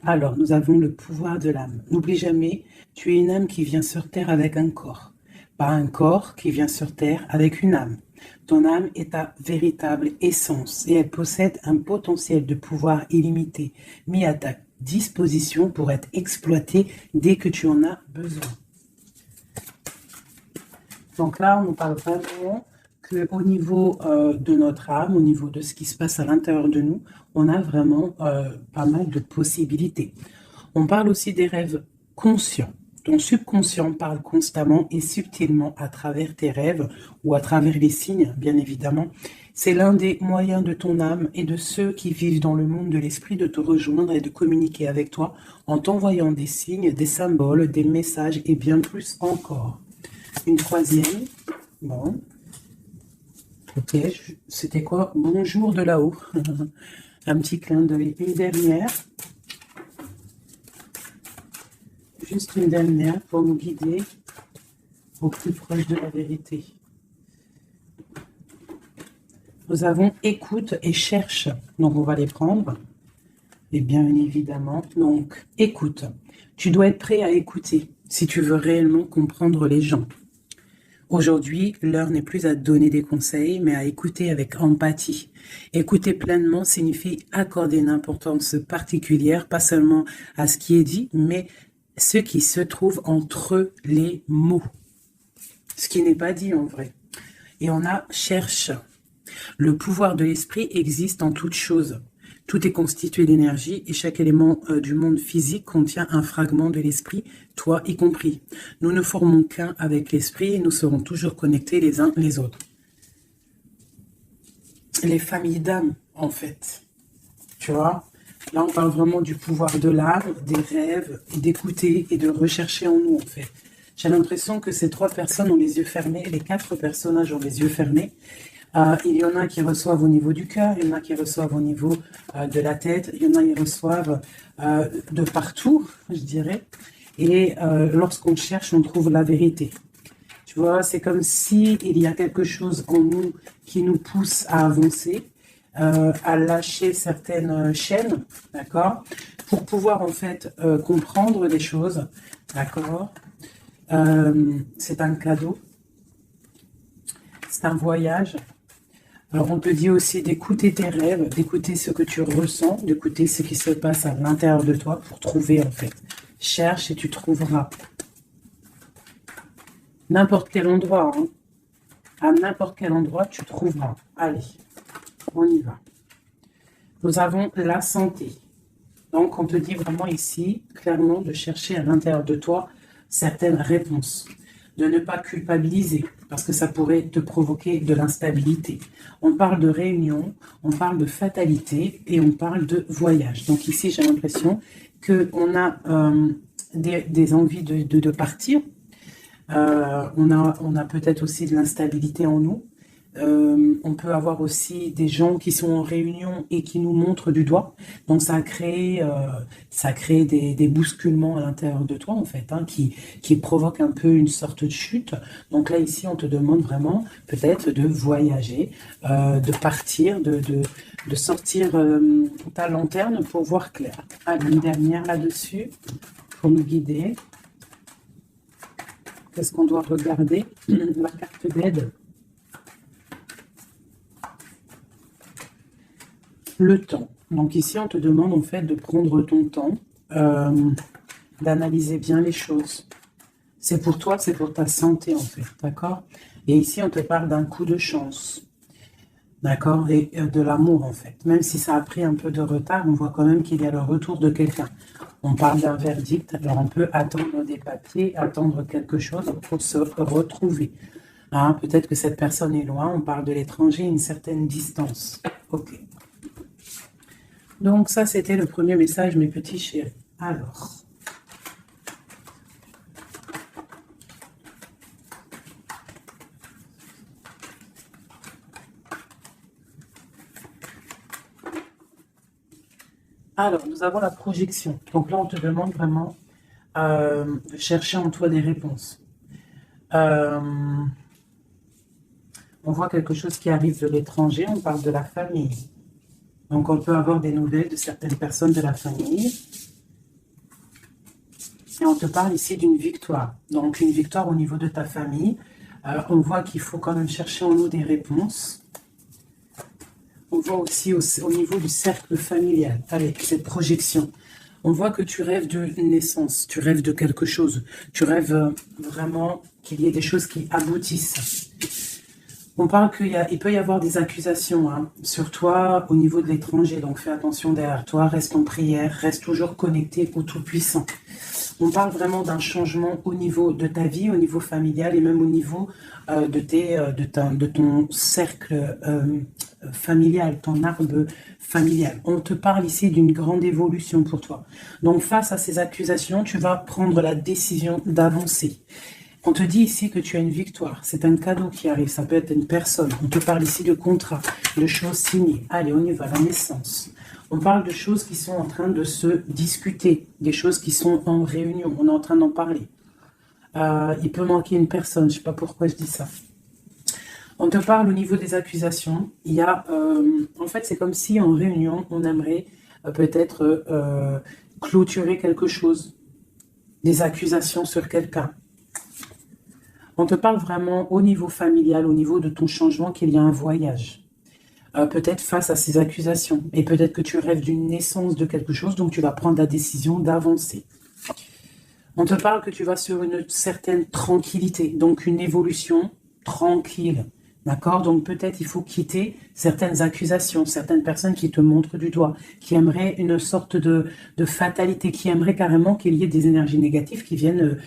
Alors, nous avons le pouvoir de l'âme. N'oublie jamais, tu es une âme qui vient sur Terre avec un corps. Pas un corps qui vient sur Terre avec une âme. Ton âme est ta véritable essence et elle possède un potentiel de pouvoir illimité mis à ta disposition pour être exploité dès que tu en as besoin. Donc là, on nous parle vraiment qu'au niveau de notre âme, au niveau de ce qui se passe à l'intérieur de nous, on a vraiment pas mal de possibilités. On parle aussi des rêves conscients. Ton subconscient parle constamment et subtilement à travers tes rêves ou à travers les signes, bien évidemment. C'est l'un des moyens de ton âme et de ceux qui vivent dans le monde de l'esprit de te rejoindre et de communiquer avec toi en t'envoyant des signes, des symboles, des messages et bien plus encore. Une troisième. Bon. Ok, c'était quoi? Bonjour de là-haut. Un petit clin d'œil. Une dernière. Juste une dernière pour nous guider au plus proche de la vérité. Nous avons écoute et cherche. Donc, on va les prendre. Et bien évidemment, donc, écoute. Tu dois être prêt à écouter si tu veux réellement comprendre les gens. Aujourd'hui, l'heure n'est plus à donner des conseils, mais à écouter avec empathie. Écouter pleinement signifie accorder une importance particulière, pas seulement à ce qui est dit, mais ce qui se trouve entre les mots. Ce qui n'est pas dit en vrai. Et on a cherche. Le pouvoir de l'esprit existe en toute chose. Tout est constitué d'énergie et chaque élément du monde physique contient un fragment de l'esprit, toi y compris. Nous ne formons qu'un avec l'esprit et nous serons toujours connectés les uns les autres. Les familles d'âmes, en fait. Tu vois? Là, on parle vraiment du pouvoir de l'âme, des rêves, d'écouter et de rechercher en nous, en fait. J'ai l'impression que ces trois personnes ont les yeux fermés, les quatre personnages ont les yeux fermés. Il y en a qui reçoivent au niveau du cœur, il y en a qui reçoivent au niveau de la tête, il y en a qui reçoivent de partout, je dirais. Et lorsqu'on cherche, on trouve la vérité. Tu vois, c'est comme si il y a quelque chose en nous qui nous pousse à avancer, à lâcher certaines chaînes, d'accord, pour pouvoir en fait comprendre les choses, d'accord. C'est un cadeau, c'est un voyage. Alors, on te dit aussi d'écouter tes rêves, d'écouter ce que tu ressens, d'écouter ce qui se passe à l'intérieur de toi pour trouver, en fait. Cherche et tu trouveras. N'importe quel endroit, hein. À n'importe quel endroit, tu trouveras. Allez, on y va. Nous avons la santé. Donc, on te dit vraiment ici, clairement, de chercher à l'intérieur de toi certaines réponses. De ne pas culpabiliser, parce que ça pourrait te provoquer de l'instabilité. On parle de réunion, on parle de fatalité et on parle de voyage. Donc ici, j'ai l'impression qu'on a des envies de partir. On a peut-être aussi de l'instabilité en nous. On peut avoir aussi des gens qui sont en réunion et qui nous montrent du doigt. Donc ça crée des bousculements à l'intérieur de toi en fait, hein, qui provoquent un peu une sorte de chute. Donc là ici on te demande vraiment peut-être de voyager, de partir, de sortir ta lanterne pour voir clair. Allez, une dernière là-dessus pour nous guider. Qu'est-ce qu'on doit regarder? La carte d'aide. Le temps. Donc ici, on te demande en fait de prendre ton temps, d'analyser bien les choses. C'est pour toi, c'est pour ta santé en fait, d'accord? Et ici, on te parle d'un coup de chance, d'accord? Et de l'amour en fait. Même si ça a pris un peu de retard, on voit quand même qu'il y a le retour de quelqu'un. On parle d'un verdict, alors on peut attendre des papiers, attendre quelque chose pour se retrouver. Hein, peut-être que cette personne est loin, on parle de l'étranger, une certaine distance. Ok. Donc ça, c'était le premier message, mes petits chéris. Alors, nous avons la projection. Donc là, on te demande vraiment de chercher en toi des réponses. On voit quelque chose qui arrive de l'étranger, on parle de la famille. Donc, on peut avoir des nouvelles de certaines personnes de la famille. Et on te parle ici d'une victoire. Donc, une victoire au niveau de ta famille. On voit qu'il faut quand même chercher en nous des réponses. On voit aussi au niveau du cercle familial, avec cette projection. On voit que tu rêves de naissance, tu rêves de quelque chose. Tu rêves vraiment qu'il y ait des choses qui aboutissent. On parle il peut y avoir des accusations sur toi au niveau de l'étranger. Donc, fais attention derrière toi, reste en prière, reste toujours connecté au Tout-Puissant. On parle vraiment d'un changement au niveau de ta vie, au niveau familial et même au niveau de ton cercle familial, ton arbre familial. On te parle ici d'une grande évolution pour toi. Donc, face à ces accusations, tu vas prendre la décision d'avancer. On te dit ici que tu as une victoire. C'est un cadeau qui arrive. Ça peut être une personne. On te parle ici de contrat, de choses signées. Allez, on y va, la naissance. On parle de choses qui sont en train de se discuter, des choses qui sont en réunion. On est en train d'en parler. Il peut manquer une personne. Je ne sais pas pourquoi je dis ça. On te parle au niveau des accusations. Il y a, en fait, c'est comme si en réunion, on aimerait peut-être clôturer quelque chose, des accusations sur quelqu'un. On te parle vraiment au niveau familial, au niveau de ton changement, qu'il y a un voyage. Peut-être face à ces accusations. Et peut-être que tu rêves d'une naissance de quelque chose, donc tu vas prendre la décision d'avancer. On te parle que tu vas sur une certaine tranquillité, donc une évolution tranquille. D'accord? Donc peut-être il faut quitter certaines accusations, certaines personnes qui te montrent du doigt, qui aimeraient une sorte de fatalité, qui aimeraient carrément qu'il y ait des énergies négatives qui viennent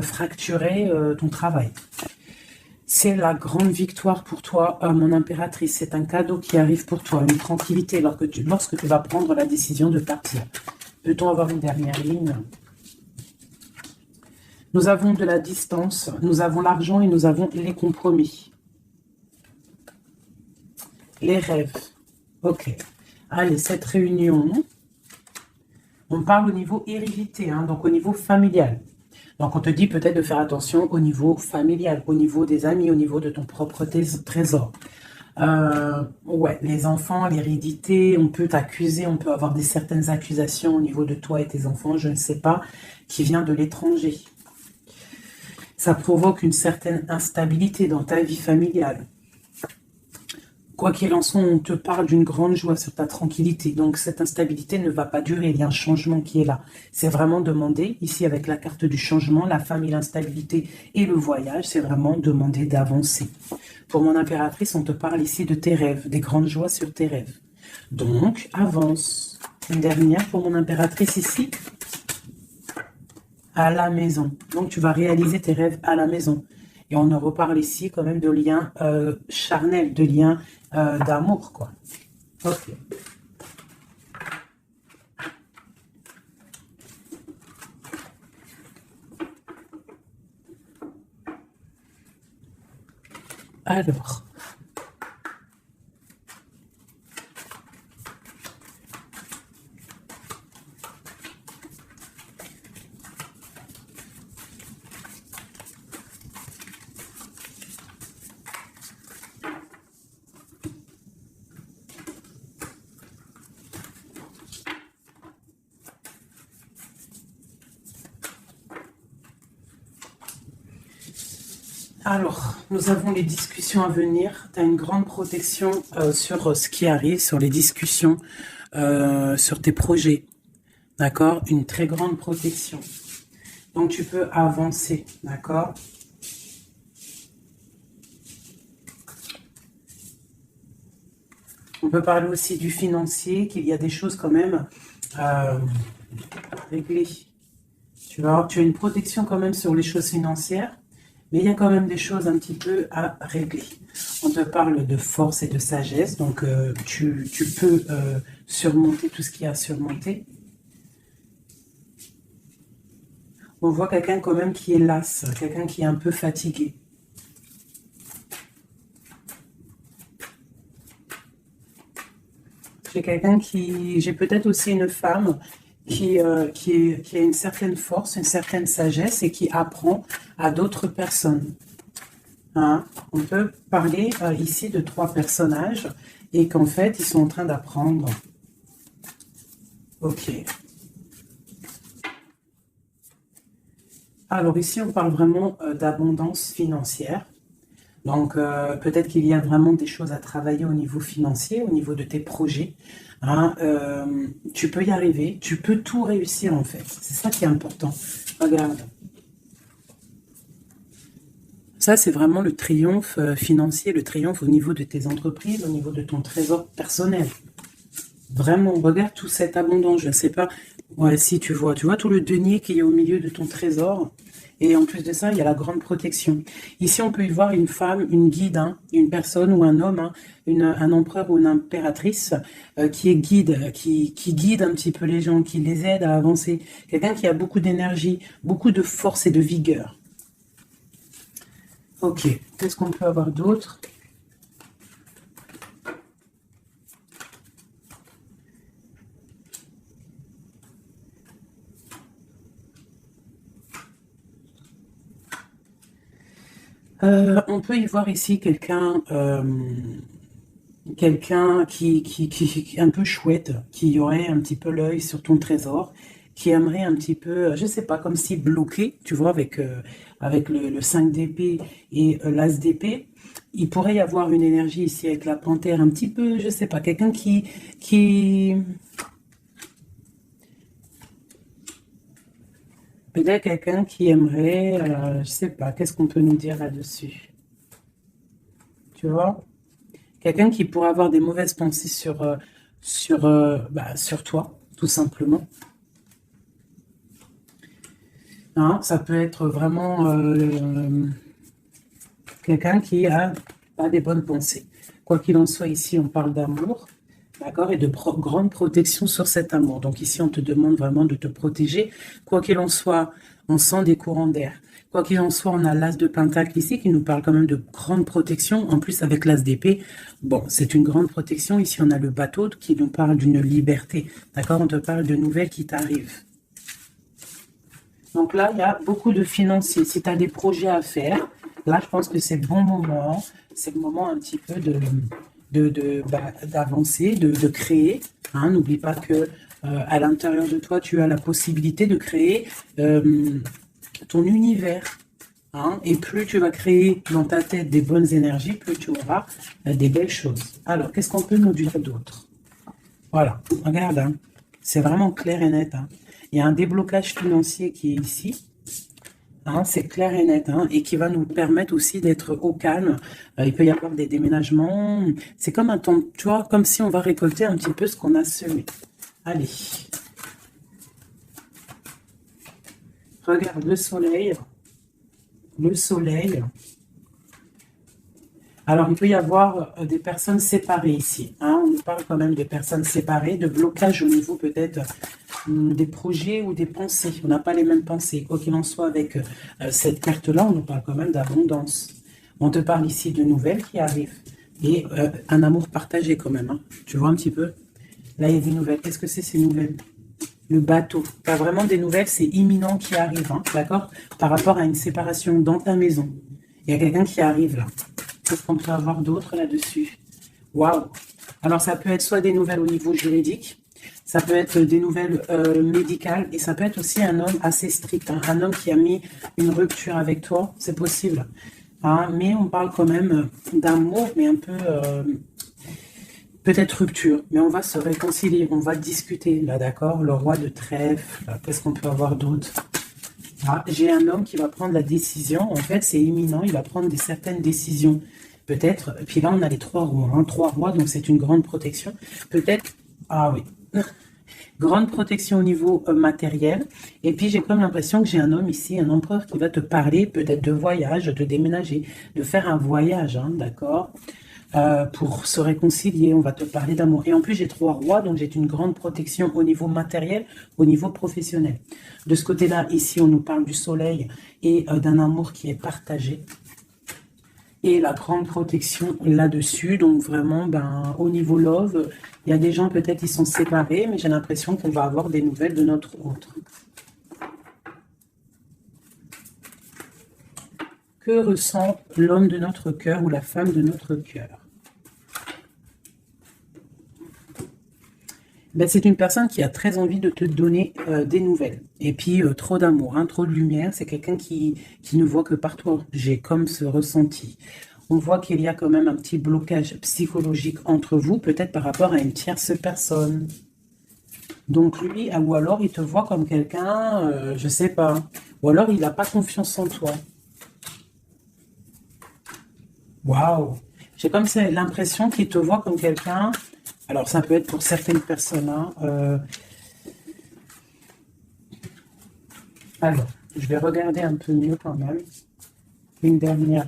fracturer ton travail. C'est la grande victoire pour toi, mon impératrice. C'est un cadeau qui arrive pour toi, une tranquillité lorsque tu vas prendre la décision de partir. Peut-on avoir une dernière ligne? Nous avons de la distance, nous avons l'argent et nous avons les compromis. Les rêves. Ok. Allez, cette réunion, on parle au niveau hérédité, donc au niveau familial. Donc on te dit peut-être de faire attention au niveau familial, au niveau des amis, au niveau de ton propre trésor. Ouais, les enfants, l'hérédité, on peut t'accuser, on peut avoir certaines accusations au niveau de toi et tes enfants, je ne sais pas, qui vient de l'étranger. Ça provoque une certaine instabilité dans ta vie familiale. Quoi qu'il en soit, on te parle d'une grande joie sur ta tranquillité. Donc, cette instabilité ne va pas durer. Il y a un changement qui est là. C'est vraiment demander, ici avec la carte du changement, la famille, l'instabilité et le voyage, c'est vraiment demander d'avancer. Pour mon impératrice, on te parle ici de tes rêves, des grandes joies sur tes rêves. Donc, avance. Une dernière pour mon impératrice ici. À la maison. Donc, tu vas réaliser tes rêves à la maison. Et on en reparle ici quand même de liens charnels, de liens d'amour, quoi. Ok. Alors. Alors, nous avons les discussions à venir. Tu as une grande protection sur ce qui arrive, sur les discussions, sur tes projets. D'accord? Une très grande protection. Donc, tu peux avancer. D'accord? On peut parler aussi du financier, qu'il y a des choses quand même réglées. Tu vois, tu as une protection quand même sur les choses financières. Mais il y a quand même des choses un petit peu à régler. On te parle de force et de sagesse, donc tu peux surmonter tout ce qu'il y a à surmonter. On voit quelqu'un quand même qui est las, quelqu'un qui est un peu fatigué. J'ai peut-être aussi une femme qui a une certaine force, une certaine sagesse et qui apprend à d'autres personnes. On peut parler ici de 3 personnages et qu'en fait, ils sont en train d'apprendre. Ok. Alors ici, on parle vraiment d'abondance financière. Donc, peut-être qu'il y a vraiment des choses à travailler au niveau financier, au niveau de tes projets. Hein. Tu peux y arriver, tu peux tout réussir en fait. C'est ça qui est important. Regarde. Ça, c'est vraiment le triomphe financier, le triomphe au niveau de tes entreprises, au niveau de ton trésor personnel. Vraiment, regarde toute cette abondance. Je ne sais pas ouais, si tu vois tout le denier qui est au milieu de ton trésor. Et en plus de ça, il y a la grande protection. Ici, on peut y voir une femme, une guide, hein, une personne ou un homme, hein, un empereur ou une impératrice qui est guide, qui guide un petit peu les gens, qui les aide à avancer. Quelqu'un qui a beaucoup d'énergie, beaucoup de force et de vigueur. Ok, qu'est-ce qu'on peut avoir d'autre? On peut y voir ici quelqu'un qui est un peu chouette, qui aurait un petit peu l'œil sur ton trésor, qui aimerait un petit peu, je sais pas, comme si bloqué, tu vois, avec le 5 d'épée et l'as d'épée. Il pourrait y avoir une énergie ici avec la panthère, un petit peu, je sais pas, quelqu'un qui peut-être quelqu'un qui aimerait, je sais pas, qu'est-ce qu'on peut nous dire là-dessus? Tu vois? Quelqu'un qui pourrait avoir des mauvaises pensées sur toi, tout simplement. Hein, ça peut être vraiment quelqu'un qui a pas des bonnes pensées. Quoi qu'il en soit, ici, on parle d'amour, d'accord, et de grande protection sur cet amour. Donc ici, on te demande vraiment de te protéger. Quoi qu'il en soit, on sent des courants d'air. Quoi qu'il en soit, on a l'as de pentacle ici qui nous parle quand même de grande protection. En plus, avec l'as d'épée, bon, c'est une grande protection. Ici, on a le bateau qui nous parle d'une liberté. D'accord? On te parle de nouvelles qui t'arrivent. Donc là, il y a beaucoup de financiers. Si tu as des projets à faire, là, je pense que c'est le bon moment. C'est le moment un petit peu d'avancer, de créer. Hein. N'oublie pas que à l'intérieur de toi, tu as la possibilité de créer ton univers. Hein. Et plus tu vas créer dans ta tête des bonnes énergies, plus tu auras des belles choses. Alors, qu'est-ce qu'on peut nous dire d'autre? Voilà, regarde, hein. C'est vraiment clair et net. Hein. Il y a un déblocage financier qui est ici. Hein, c'est clair et net, hein, et qui va nous permettre aussi d'être au calme. Il peut y avoir des déménagements. C'est comme un temps, tu vois, comme si on va récolter un petit peu ce qu'on a semé. Allez. Regarde le soleil. Le soleil. Alors, il peut y avoir des personnes séparées ici. Hein. On nous parle quand même de personnes séparées, de blocage au niveau peut-être des projets ou des pensées. On n'a pas les mêmes pensées. Quoi qu'il en soit, avec cette carte-là, on nous parle quand même d'abondance. On te parle ici de nouvelles qui arrivent. Et un amour partagé quand même. Hein. Tu vois un petit peu? Là, il y a des nouvelles. Qu'est-ce que c'est ces nouvelles? Le bateau. Tu as vraiment des nouvelles, c'est imminent qui arrive. Hein, d'accord? Par rapport à une séparation dans ta maison. Il y a quelqu'un qui arrive là. Qu'est-ce qu'on peut avoir d'autre là-dessus? Waouh! Alors, ça peut être soit des nouvelles au niveau juridique, ça peut être des nouvelles médicales, et ça peut être aussi un homme assez strict, hein, un homme qui a mis une rupture avec toi, c'est possible. Hein, mais on parle quand même d'amour, mais un peu peut-être rupture. Mais on va se réconcilier, on va discuter, là, d'accord? Le roi de trèfle, qu'est-ce qu'on peut avoir d'autre? Ah, j'ai un homme qui va prendre la décision. En fait, c'est imminent. Il va prendre certaines décisions. Peut-être. Puis là, on a les 3 rois. Hein, 3 rois, donc c'est une grande protection. Peut-être. Ah oui. Grande protection au niveau matériel. Et puis, j'ai comme l'impression que j'ai un homme ici, un empereur qui va te parler peut-être de voyage, de déménager, de faire un voyage, hein, d'accord? Pour se réconcilier, on va te parler d'amour. Et en plus, j'ai 3 rois, donc j'ai une grande protection au niveau matériel, au niveau professionnel. De ce côté-là, ici, on nous parle du soleil et d'un amour qui est partagé. Et la grande protection là-dessus, donc vraiment, ben, au niveau love, il y a des gens, peut-être, ils sont séparés, mais j'ai l'impression qu'on va avoir des nouvelles de notre autre. Que ressent l'homme de notre cœur ou la femme de notre cœur? Ben, c'est une personne qui a très envie de te donner des nouvelles. Et puis, trop d'amour, hein, trop de lumière. C'est quelqu'un qui ne voit que par toi. J'ai comme ce ressenti. On voit qu'il y a quand même un petit blocage psychologique entre vous, peut-être par rapport à une tierce personne. Donc lui, ou alors il te voit comme quelqu'un, je sais pas. Ou alors il n'a pas confiance en toi. Waouh! J'ai comme ça l'impression qu'il te voit comme quelqu'un. Alors ça peut être pour certaines personnes, hein, alors, je vais regarder un peu mieux quand même. Une dernière.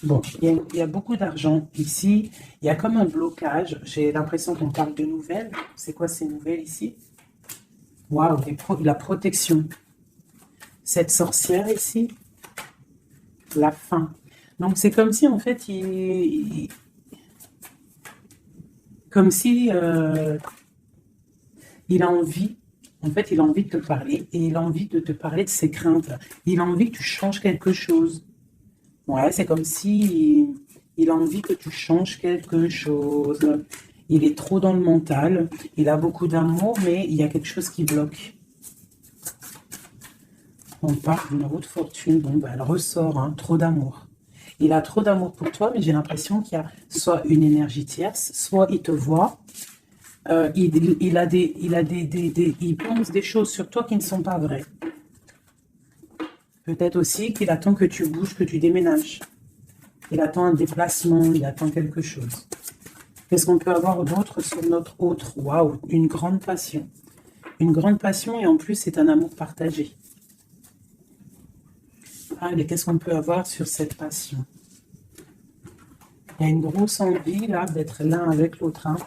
Bon, il y a beaucoup d'argent ici. Il y a comme un blocage. J'ai l'impression qu'on parle de nouvelles. C'est quoi ces nouvelles ici? Waouh, la protection. Cette sorcière ici, la fin. Donc c'est comme si en fait, comme si il a envie, en fait, il a envie de te parler et il a envie de te parler de ses craintes. Il a envie que tu changes quelque chose. Ouais, c'est comme si il a envie que tu changes quelque chose. Il est trop dans le mental. Il a beaucoup d'amour, mais il y a quelque chose qui bloque. On parle d'une roue de fortune. Bon, ben, elle ressort, hein, trop d'amour. Il a trop d'amour pour toi, mais j'ai l'impression qu'il y a soit une énergie tierce, soit il te voit. Il pense des choses sur toi qui ne sont pas vraies. Peut-être aussi qu'il attend que tu bouges, que tu déménages. Il attend un déplacement, il attend quelque chose. Qu'est-ce qu'on peut avoir d'autre sur notre autre? Waouh, une grande passion. Une grande passion et en plus c'est un amour partagé. Allez, qu'est-ce qu'on peut avoir sur cette passion? Il y a une grosse envie là d'être l'un avec l'autre. Hein.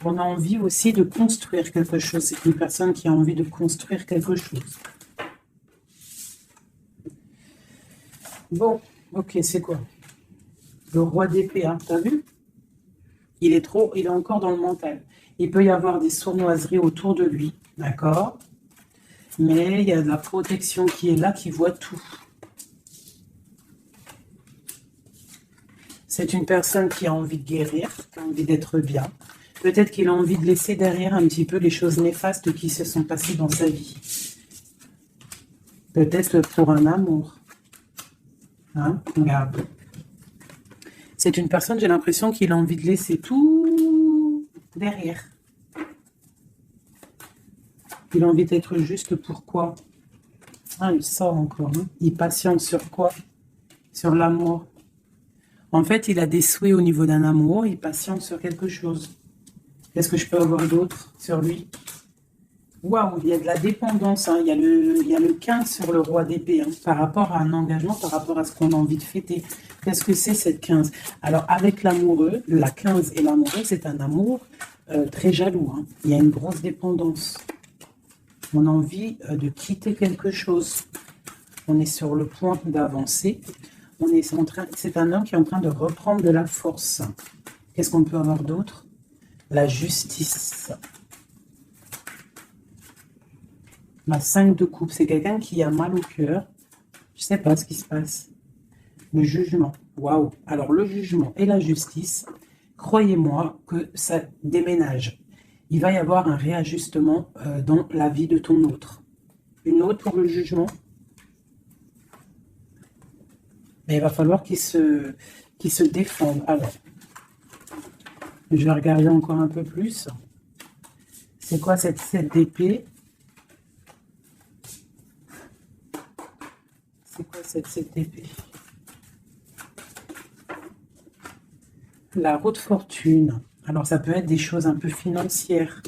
On a envie aussi de construire quelque chose. C'est une personne qui a envie de construire quelque chose. Bon, ok, c'est quoi? Le roi d'épée, hein, t'as vu? Il est encore dans le mental. Il peut y avoir des sournoiseries autour de lui, d'accord? Mais il y a de la protection qui est là, qui voit tout. C'est une personne qui a envie de guérir, qui a envie d'être bien. Peut-être qu'il a envie de laisser derrière un petit peu les choses néfastes qui se sont passées dans sa vie. Peut-être pour un amour. Hein? Regarde. C'est une personne, j'ai l'impression qu'il a envie de laisser tout derrière. Il a envie d'être juste pour quoi? Ah, il sort encore. Hein? Il patiente sur quoi? Sur l'amour. En fait, il a des souhaits au niveau d'un amour. Il patiente sur quelque chose. Qu'est-ce que je peux avoir d'autre sur lui? Waouh, il y a de la dépendance. Hein. Il y a le 15 sur le roi d'épée. Hein, par rapport à un engagement, par rapport à ce qu'on a envie de fêter. Qu'est-ce que c'est cette 15? Alors, avec l'amoureux, la 15 et l'amoureux, c'est un amour très jaloux. Hein. Il y a une grosse dépendance. On a envie de quitter quelque chose. On est sur le point d'avancer. C'est un homme qui est en train de reprendre de la force. Qu'est-ce qu'on peut avoir d'autre? La justice. La 5 de coupe, c'est quelqu'un qui a mal au cœur. Je ne sais pas ce qui se passe. Le jugement. Waouh. Alors, le jugement et la justice, croyez-moi que ça déménage. Il va y avoir un réajustement dans la vie de ton autre. Une autre pour le jugement. Mais il va falloir qu'il se défende. Alors, je vais regarder encore un peu plus. C'est quoi cette 7 d'épée? C'est quoi cette 7 d'épée? La roue de fortune. Alors, ça peut être des choses un peu financières.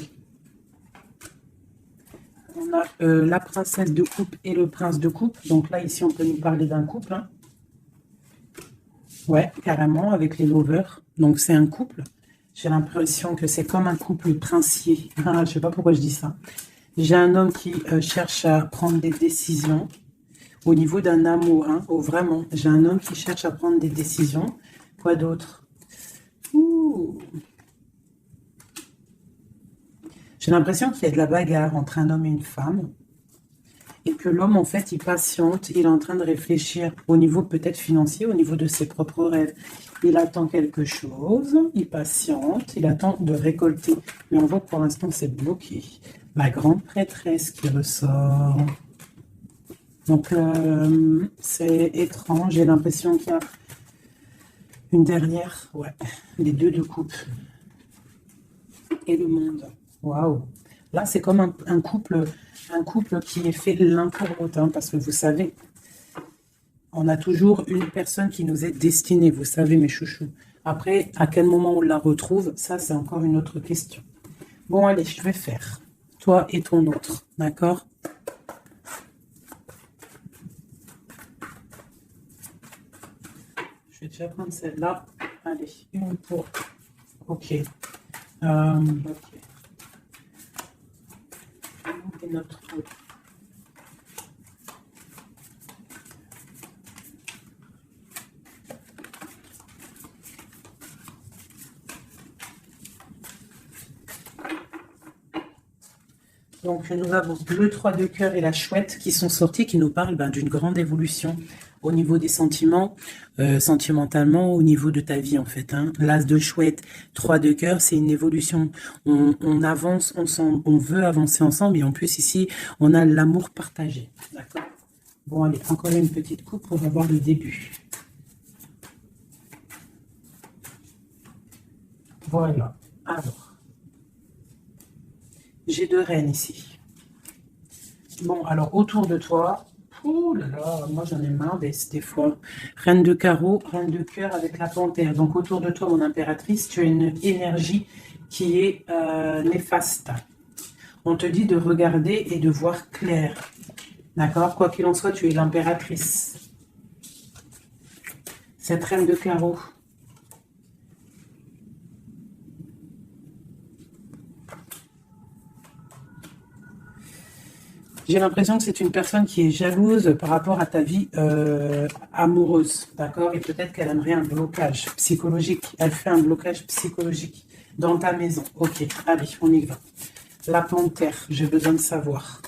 On a la princesse de coupe et le prince de coupe. Donc là, ici, on peut nous parler d'un couple. Hein. Ouais, carrément, avec les lovers. Donc, c'est un couple. J'ai l'impression que c'est comme un couple princier. Je ne sais pas pourquoi je dis ça. J'ai un homme qui cherche à prendre des décisions au niveau d'un amour. Hein. Oh, vraiment, j'ai un homme qui cherche à prendre des décisions. Quoi d'autre? J'ai l'impression qu'il y a de la bagarre entre un homme et une femme. et que l'homme, en fait, il patiente, il est en train de réfléchir au niveau peut-être financier, au niveau de ses propres rêves. Il attend quelque chose, il patiente, il attend de récolter. Mais on voit que pour l'instant, c'est bloqué. La grande prêtresse qui ressort. Donc, c'est étrange. J'ai l'impression qu'il y a une dernière. Ouais, les deux de coupe. Et le monde. Waouh. Là, c'est comme un couple qui est fait l'un pour l'autre. Hein, parce que vous savez, on a toujours une personne qui nous est destinée. Vous savez, mes chouchous. Après, à quel moment on la retrouve, ça, c'est encore une autre question. Bon, allez, je vais faire. Toi et ton autre. D'accord? Je vais déjà prendre celle-là. Allez, une pour... Ok. Ok. Et notre... Donc, nous avons le 3 de cœur et la chouette qui sont sortis, qui nous parlent d'une grande évolution au niveau des sentiments, sentimentalement, au niveau de ta vie, en fait. Hein. L'as de chouette, 3 de cœur, c'est une évolution. On avance, on veut avancer ensemble. Et en plus, ici, on a l'amour partagé. D'accord? Bon, allez, encore une petite coupe pour avoir le début. Voilà. Alors. J'ai deux reines ici. Bon, alors autour de toi, oh là là, moi j'en ai marre des fois. Reine de carreau, reine de cœur avec la panthère. Donc autour de toi, mon impératrice, tu as une énergie qui est néfaste. On te dit de regarder et de voir clair. D'accord? Quoi qu'il en soit, tu es l'impératrice. Cette reine de carreau. J'ai l'impression que c'est une personne qui est jalouse par rapport à ta vie amoureuse, d'accord? Et peut-être qu'elle aimerait un blocage psychologique. Elle fait un blocage psychologique dans ta maison. Ok, allez, on y va. La panthère, j'ai besoin de savoir.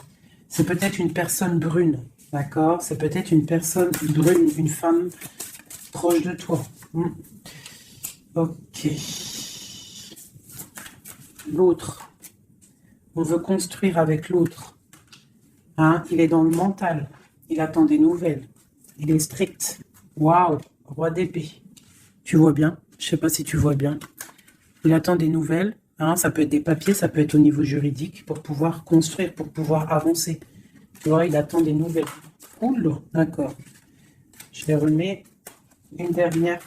C'est peut-être une personne brune, d'accord? C'est peut-être une personne brune, une femme proche de toi. Ok. L'autre. On veut construire avec l'autre. Hein, il est dans le mental. Il attend des nouvelles. Il est strict. Waouh, roi d'épée. Tu vois bien? Je sais pas si tu vois bien. Il attend des nouvelles. Hein, ça peut être des papiers, ça peut être au niveau juridique pour pouvoir construire, pour pouvoir avancer. Tu vois, il attend des nouvelles. Oula, d'accord. Je les remets une dernière.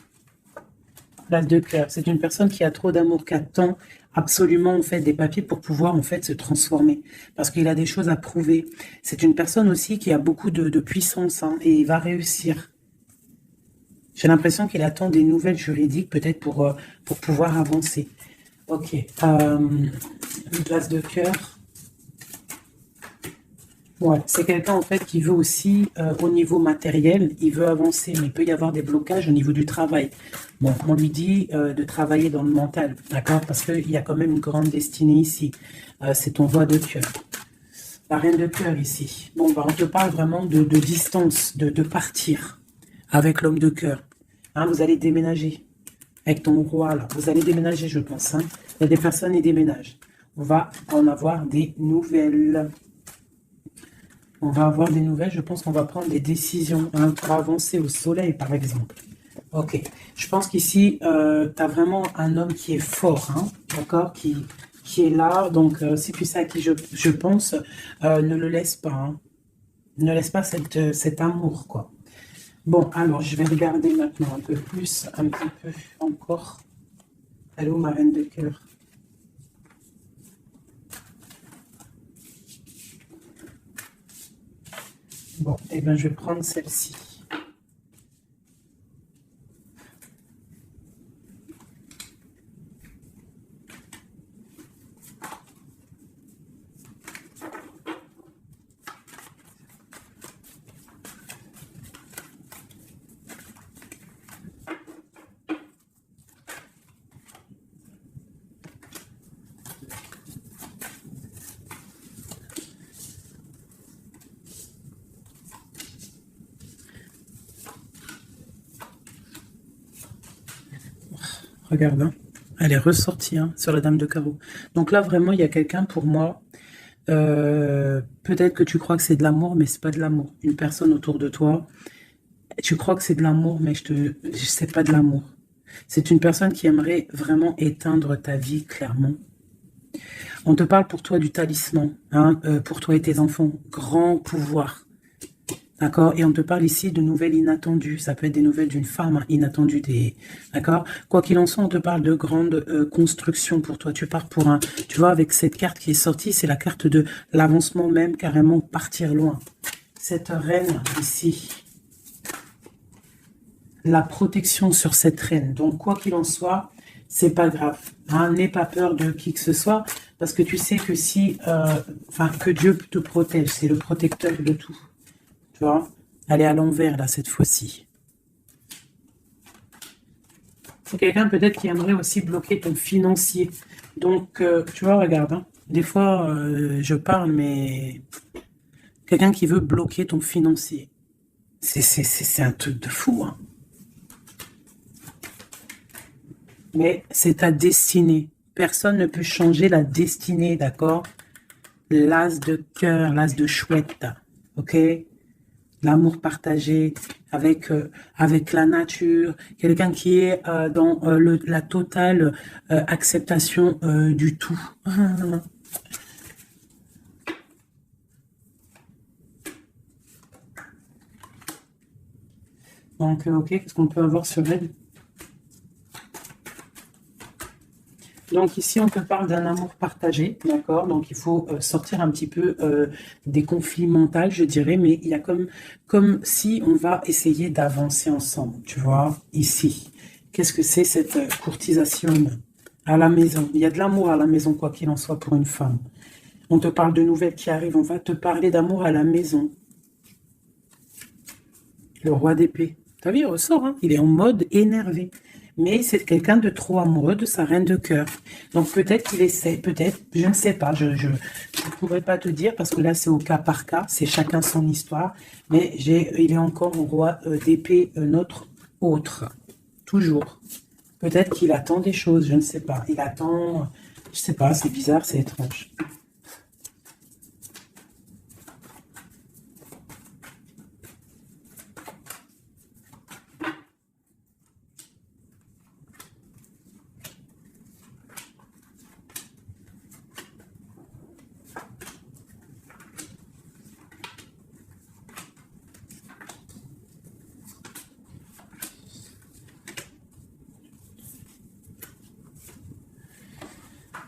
Place de cœur. C'est une personne qui a trop d'amour, qui attend absolument en fait des papiers pour pouvoir en fait se transformer, parce qu'il a des choses à prouver. C'est une personne aussi qui a beaucoup de puissance hein, et il va réussir. J'ai l'impression qu'il attend des nouvelles juridiques peut-être pour pouvoir avancer. Ok. Une place de cœur. Ouais, c'est quelqu'un en fait qui veut aussi, au niveau matériel, il veut avancer, mais il peut y avoir des blocages au niveau du travail. Bon, on lui dit de travailler dans le mental, d'accord? Parce qu'il y a quand même une grande destinée ici. C'est ton roi de cœur. La reine de cœur ici. Bon, on te parle vraiment de distance, de partir avec l'homme de cœur. Hein, vous allez déménager avec ton roi là. Vous allez déménager, je pense. Hein. Il y a des personnes qui déménagent. On va en avoir des nouvelles. On va avoir des nouvelles, je pense qu'on va prendre des décisions hein, pour avancer au soleil, par exemple. Ok, je pense qu'ici, tu as vraiment un homme qui est fort, hein, d'accord, qui est là. Donc, si tu sais à qui je pense, ne le laisse pas. Hein. Ne laisse pas cet amour, quoi. Bon, alors, je vais regarder maintenant un peu plus, un petit peu encore. Allô, ma reine de cœur. Bon, eh bien, je vais prendre celle-ci. Regarde, hein. Elle est ressortie hein, sur la dame de carreau. Donc là, vraiment, il y a quelqu'un pour moi. Peut-être que tu crois que c'est de l'amour, mais c'est pas de l'amour. Une personne autour de toi, tu crois que c'est de l'amour, mais c'est pas de l'amour. C'est une personne qui aimerait vraiment éteindre ta vie, clairement. On te parle pour toi du talisman, hein, pour toi et tes enfants. Grand pouvoir. D'accord? Et on te parle ici de nouvelles inattendues. Ça peut être des nouvelles d'une femme inattendue. D'accord? Quoi qu'il en soit, on te parle de grandes constructions pour toi. Tu pars pour un... Tu vois, avec cette carte qui est sortie, c'est la carte de l'avancement même, carrément partir loin. Cette reine ici, la protection sur cette reine. Donc, quoi qu'il en soit, c'est pas grave. Hein, n'aie pas peur de qui que ce soit, parce que tu sais que si... Enfin, que Dieu te protège. C'est le protecteur de tout. Tu vois, elle est à l'envers, là, cette fois-ci. C'est quelqu'un peut-être qui aimerait aussi bloquer ton financier. Donc, tu vois, regarde, hein, des fois, je parle, mais quelqu'un qui veut bloquer ton financier. C'est un truc de fou, hein. Mais c'est ta destinée. Personne ne peut changer la destinée, d'accord? L'as de cœur, l'as de chouette, ok? L'amour partagé avec la nature, quelqu'un qui est dans la totale acceptation du tout. Donc, ok, qu'est-ce qu'on peut avoir sur elle? Donc ici, on te parle d'un amour partagé, d'accord? Donc il faut sortir un petit peu des conflits mentaux, je dirais, mais il y a comme si on va essayer d'avancer ensemble, tu vois, ici. Qu'est-ce que c'est cette courtisation à la maison? Il y a de l'amour à la maison, quoi qu'il en soit, pour une femme. On te parle de nouvelles qui arrivent, on va te parler d'amour à la maison. Le roi d'épée. T'as vu, il ressort, hein? Il est en mode énervé. Mais c'est quelqu'un de trop amoureux de sa reine de cœur. Donc peut-être qu'il essaie, peut-être, je ne sais pas, je ne pourrais pas te dire parce que là c'est au cas par cas, c'est chacun son histoire. Mais il est encore au roi d'épée, notre autre, toujours. Peut-être qu'il attend des choses, je ne sais pas. Il attend, je sais pas, c'est bizarre, c'est étrange.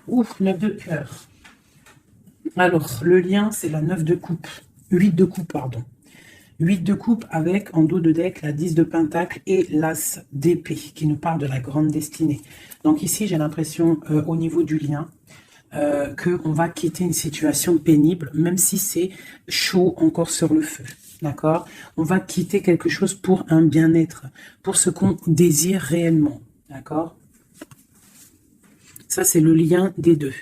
Ouf, 9 de cœur. Alors, le lien, c'est la 9 de coupe. 8 de coupe, pardon. 8 de coupe avec, en dos de deck, la 10 de pentacle et l'as d'épée, qui nous parle de la grande destinée. Donc ici, j'ai l'impression, au niveau du lien, qu'on va quitter une situation pénible, même si c'est chaud encore sur le feu. D'accord? On va quitter quelque chose pour un bien-être, pour ce qu'on désire réellement. D'accord? Ça, c'est le lien des deux.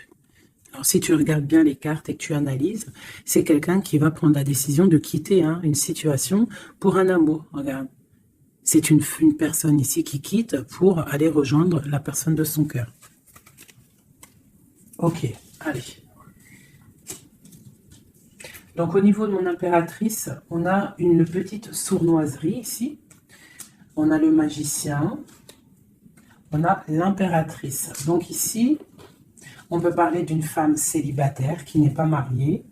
Alors, si tu regardes bien les cartes et que tu analyses, c'est quelqu'un qui va prendre la décision de quitter une situation pour un amour. Regarde. C'est une personne ici qui quitte pour aller rejoindre la personne de son cœur. Ok, allez. Donc, au niveau de mon impératrice, on a une petite sournoiserie ici. On a le magicien. On a l'impératrice. Donc ici, on peut parler d'une femme célibataire qui n'est pas mariée.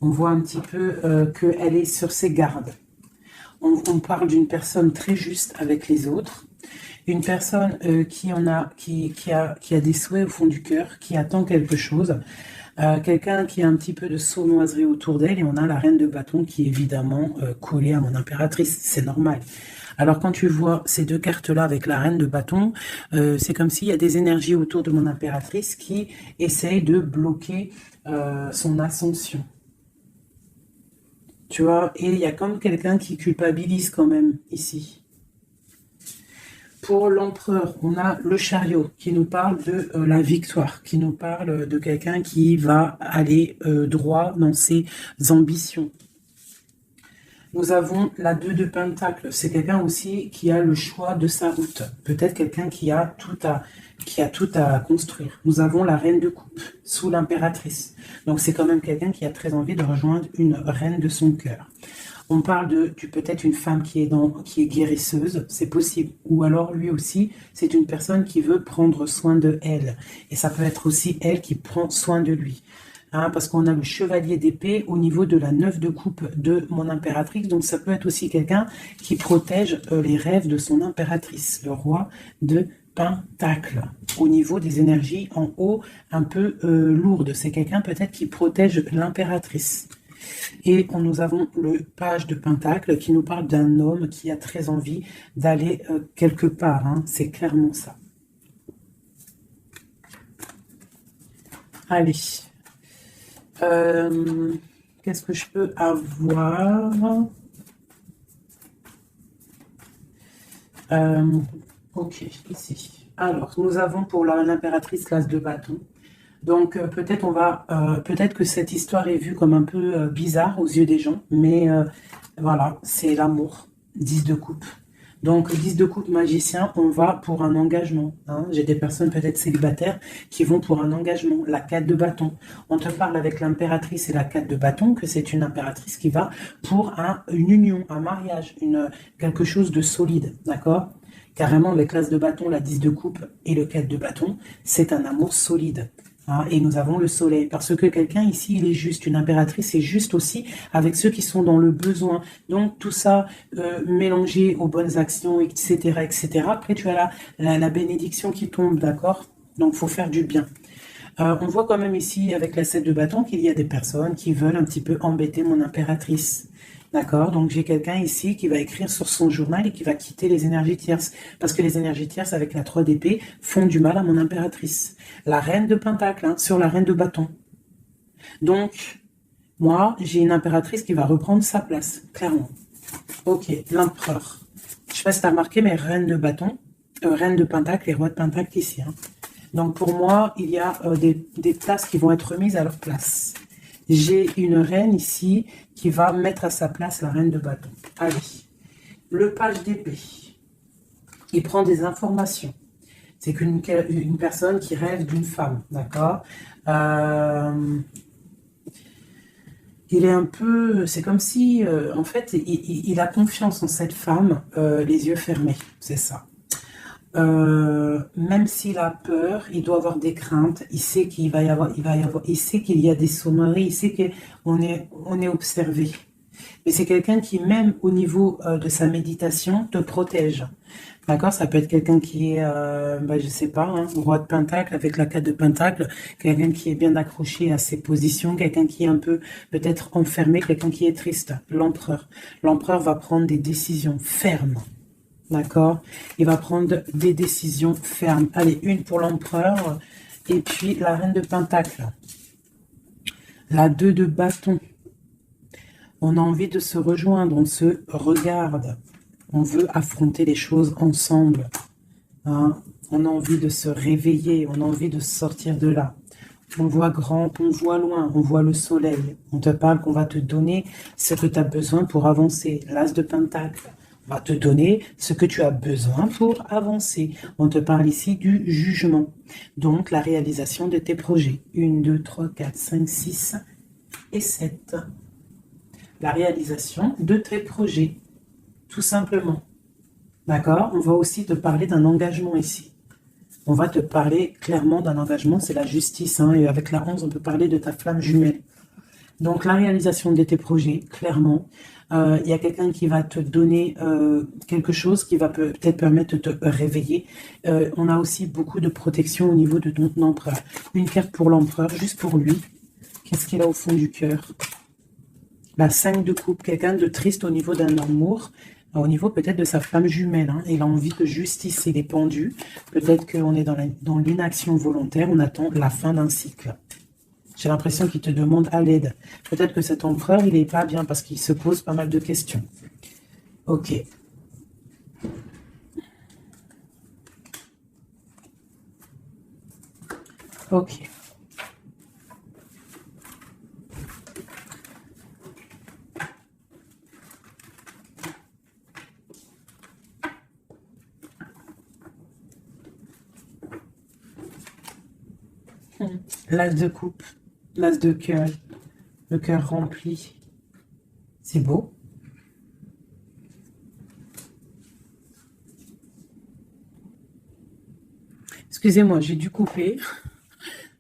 On voit un petit peu qu'elle est sur ses gardes. On parle d'une personne très juste avec les autres. Une personne qui a des souhaits au fond du cœur, qui attend quelque chose. Quelqu'un qui a un petit peu de sournoiserie autour d'elle. Et on a la reine de bâton qui est évidemment collée à mon impératrice. C'est normal. Alors, quand tu vois ces deux cartes-là avec la reine de bâton, c'est comme s'il y a des énergies autour de mon impératrice qui essayent de bloquer son ascension. Tu vois, et il y a comme quelqu'un qui culpabilise quand même ici. Pour l'empereur, on a le chariot qui nous parle de la victoire, qui nous parle de quelqu'un qui va aller droit dans ses ambitions. Nous avons la 2 de Pentacle. C'est quelqu'un aussi qui a le choix de sa route. Peut-être quelqu'un qui a tout à construire. Nous avons la Reine de Coupe sous l'impératrice. Donc c'est quand même quelqu'un qui a très envie de rejoindre une reine de son cœur. On parle de peut-être une femme qui est guérisseuse, c'est possible. Ou alors lui aussi, c'est une personne qui veut prendre soin de elle. Et ça peut être aussi elle qui prend soin de lui. Hein, parce qu'on a le chevalier d'épée au niveau de la 9 de coupe de mon impératrice. Donc ça peut être aussi quelqu'un qui protège les rêves de son impératrice, le roi de Pentacle, au niveau des énergies en haut un peu lourdes. C'est quelqu'un peut-être qui protège l'impératrice. Et nous avons le page de Pentacle qui nous parle d'un homme qui a très envie d'aller quelque part. Hein. C'est clairement ça. Allez. Qu'est-ce que je peux avoir? Ok, ici. Alors, nous avons pour l'impératrice l'as de bâton. Donc, peut-être que cette histoire est vue comme un peu bizarre aux yeux des gens, mais voilà, c'est l'amour. 10 de coupe. Donc, 10 de coupe magicien, on va pour un engagement. Hein. J'ai des personnes peut-être célibataires qui vont pour un engagement. La 4 de bâton. On te parle avec l'impératrice et la 4 de bâton que c'est une impératrice qui va pour une union, un mariage, quelque chose de solide. D'accord? Carrément, avec l'as de bâton, la 10 de coupe et le 4 de bâton, c'est un amour solide. Hein, et nous avons le soleil, parce que quelqu'un ici, il est juste, une impératrice est juste aussi avec ceux qui sont dans le besoin. Donc tout ça mélangé aux bonnes actions, etc., etc. Après, tu as la bénédiction qui tombe, d'accord? Donc, il faut faire du bien. On voit quand même ici, avec la 7 de bâton, qu'il y a des personnes qui veulent un petit peu embêter mon impératrice. D'accord? Donc, j'ai quelqu'un ici qui va écrire sur son journal et qui va quitter les énergies tierces. Parce que les énergies tierces, avec la 3 d'épée, font du mal à mon impératrice. La reine de pentacle, hein, sur la reine de bâton. Donc, moi, j'ai une impératrice qui va reprendre sa place, clairement. Ok, l'empereur. Je sais pas si tu as remarqué, mais reine de bâton, reine de pentacle et roi de pentacle ici. Hein. Donc, pour moi, il y a des places qui vont être remises à leur place. J'ai une reine ici qui va mettre à sa place la reine de bâton. Allez, le page d'épée. Il prend des informations. C'est une personne qui rêve d'une femme, d'accord? Il est un peu... C'est comme si, en fait, il a confiance en cette femme, les yeux fermés, c'est ça. Même s'il a peur, il doit avoir des craintes. Il sait il sait qu'il y a des sonneries. Il sait qu'on est observé. Mais c'est quelqu'un qui, même au niveau de sa méditation, te protège. D'accord? Ça peut être quelqu'un qui est, je sais pas, hein, roi de pentacle avec la 4 de pentacle, quelqu'un qui est bien accroché à ses positions, quelqu'un qui est un peu peut-être enfermé, quelqu'un qui est triste. L'empereur. L'empereur va prendre des décisions fermes. D'accord? Il va prendre des décisions fermes. Allez, une pour l'empereur. Et puis la reine de pentacle. La 2 de bâton. On a envie de se rejoindre. On se regarde. On veut affronter les choses ensemble. Hein? On a envie de se réveiller. On a envie de sortir de là. On voit grand, on voit loin, on voit le soleil. On te parle qu'on va te donner ce que tu as besoin pour avancer. L'as de pentacle. On va te donner ce que tu as besoin pour avancer. On te parle ici du jugement. Donc, la réalisation de tes projets. 1, 2, 3, 4, 5, 6 et 7. La réalisation de tes projets. Tout simplement. D'accord? On va aussi te parler d'un engagement ici. On va te parler clairement d'un engagement, c'est la justice. Hein, et avec la 11, on peut parler de ta flamme jumelle. Donc, la réalisation de tes projets, clairement. Il y a quelqu'un qui va te donner quelque chose qui va peut-être permettre de te réveiller. On a aussi beaucoup de protection au niveau de ton empereur. Une carte pour l'empereur, juste pour lui. Qu'est-ce qu'il a au fond du cœur? La 5 de coupe, quelqu'un de triste au niveau d'un amour, au niveau peut-être de sa flamme jumelle. Hein. Il a envie de justice, il est pendu. Peut-être qu'on est dans l'inaction volontaire, on attend la fin d'un cycle. J'ai l'impression qu'il te demande à l'aide. Peut-être que cet empereur, il n'est pas bien parce qu'il se pose pas mal de questions. Ok. Ok. L'as de coupe, l'as de cœur, le cœur rempli. C'est beau. Excusez-moi, j'ai dû couper.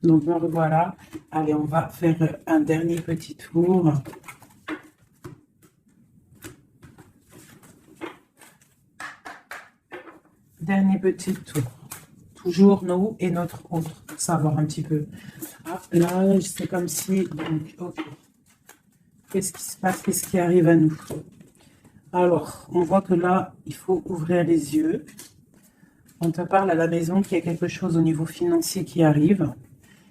Donc me revoilà. Allez, on va faire un dernier petit tour. Dernier petit tour. Toujours nous et notre autre, pour savoir un petit peu. Ah, là, c'est comme si... Donc, ok. Qu'est-ce qui se passe? Qu'est-ce qui arrive à nous? Alors, on voit que là, il faut ouvrir les yeux. On te parle à la maison qu'il y a quelque chose au niveau financier qui arrive.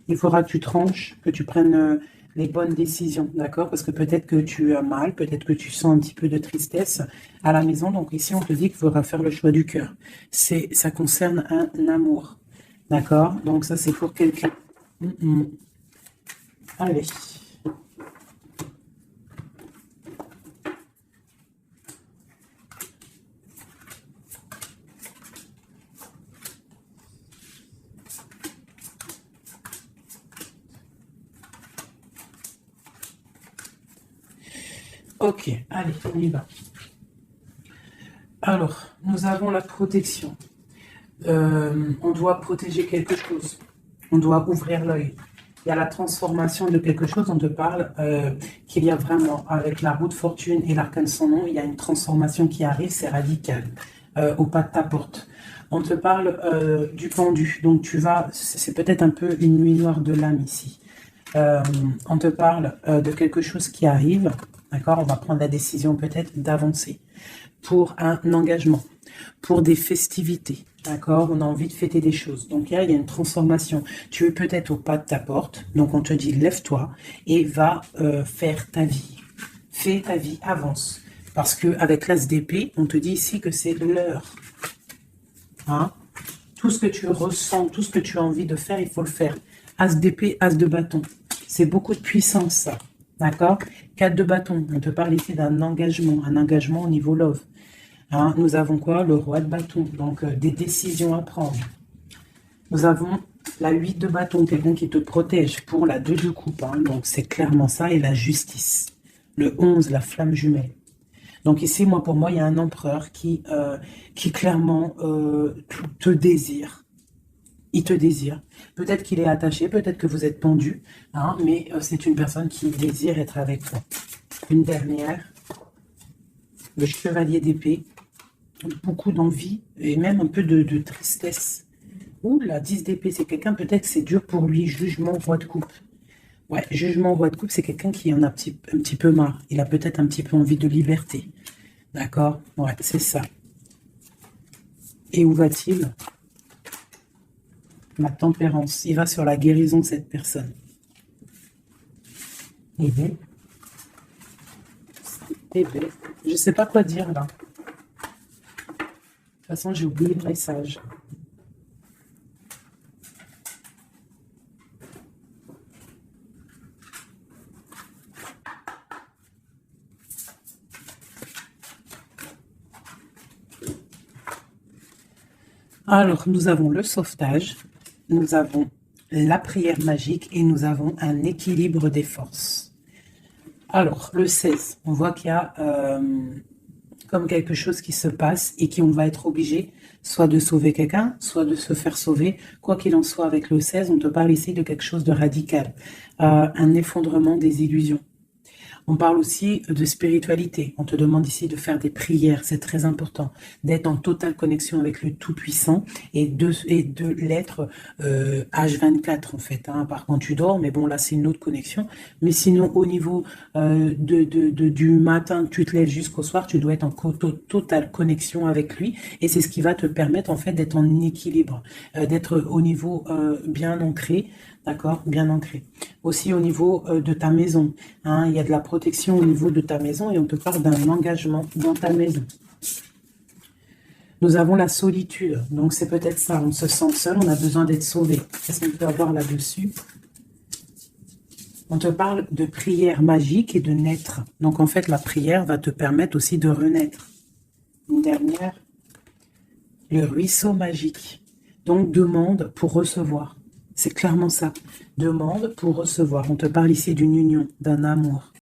Il faudra que tu tranches, que tu prennes les bonnes décisions, d'accord? Parce que peut-être que tu as mal, peut-être que tu sens un petit peu de tristesse à la maison. Donc ici, on te dit qu'il faudra faire le choix du cœur. Ça concerne un amour, d'accord? Donc ça, c'est pour quelqu'un. Allez. Ok, allez, on y va. Alors, nous avons la protection. On doit protéger quelque chose. On doit ouvrir l'œil. Il y a la transformation de quelque chose. On te parle qu'il y a vraiment, avec la roue de fortune et l'arcane sans nom, il y a une transformation qui arrive, c'est radical, au pas de ta porte. On te parle du pendu. Donc, c'est peut-être un peu une nuit noire de l'âme ici. On te parle de quelque chose qui arrive. D'accord, on va prendre la décision peut-être d'avancer pour un engagement, pour des festivités. D'accord, on a envie de fêter des choses. Donc là, il y a une transformation. Tu es peut-être au pas de ta porte. Donc on te dit, lève-toi et va faire ta vie. Fais ta vie, avance. Parce qu'avec l'as d'épée, on te dit ici que c'est l'heure. Hein? Tout ce que tu ressens, tout ce que tu as envie de faire, il faut le faire. As d'épée, as de bâton. C'est beaucoup de puissance, ça. D'accord? 4 de bâton. On te parle ici d'un engagement. Un engagement au niveau love. Hein, nous avons quoi? Le roi de bâton. Donc, des décisions à prendre. Nous avons la 8 de bâton. Quelqu'un qui te protège pour la 2 de coupe. Hein, donc, c'est clairement ça. Et la justice. Le 11, la flamme jumelle. Donc ici, pour moi, il y a un empereur qui clairement te désire. Il te désire. Peut-être qu'il est attaché, peut-être que vous êtes pendu, hein, mais c'est une personne qui désire être avec toi. Une dernière, le chevalier d'épée, beaucoup d'envie et même un peu de tristesse. Ouh, la 10 d'épée, c'est quelqu'un, peut-être que c'est dur pour lui, jugement, roi de coupe. Ouais, jugement, roi de coupe, c'est quelqu'un qui en a un petit peu marre. Il a peut-être un petit peu envie de liberté. D'accord? Ouais, c'est ça. Et où va-t-il? La tempérance. Il va sur la guérison de cette personne. Et bien, je ne sais pas quoi dire là. De toute façon, j'ai oublié le message. Alors, nous avons le sauvetage, nous avons la prière magique et nous avons un équilibre des forces. Alors, le 16, on voit qu'il y a comme quelque chose qui se passe et qu'on va être obligé soit de sauver quelqu'un, soit de se faire sauver. Quoi qu'il en soit, avec le 16, on te parle ici de quelque chose de radical, un effondrement des illusions. On parle aussi de spiritualité. On te demande ici de faire des prières, c'est très important, d'être en totale connexion avec le Tout-Puissant et de l'être H24 en fait. Hein. Par contre, tu dors, mais bon, là, c'est une autre connexion. Mais sinon, au niveau du matin, tu te lèves jusqu'au soir, tu dois être en totale connexion avec lui et c'est ce qui va te permettre en fait d'être en équilibre, d'être au niveau bien ancré. D'accord, bien ancré. Aussi au niveau de ta maison, hein, il y a de la protection au niveau de ta maison et on te parle d'un engagement dans ta maison. Nous avons la solitude, donc c'est peut-être ça, on se sent seul, on a besoin d'être sauvé. Qu'est-ce qu'on peut avoir là-dessus? On te parle de prière magique et de naître. Donc en fait, la prière va te permettre aussi de renaître. Une dernière, le ruisseau magique. Donc demande pour recevoir. C'est clairement ça. Demande pour recevoir. On te parle ici d'une union, d'un amour.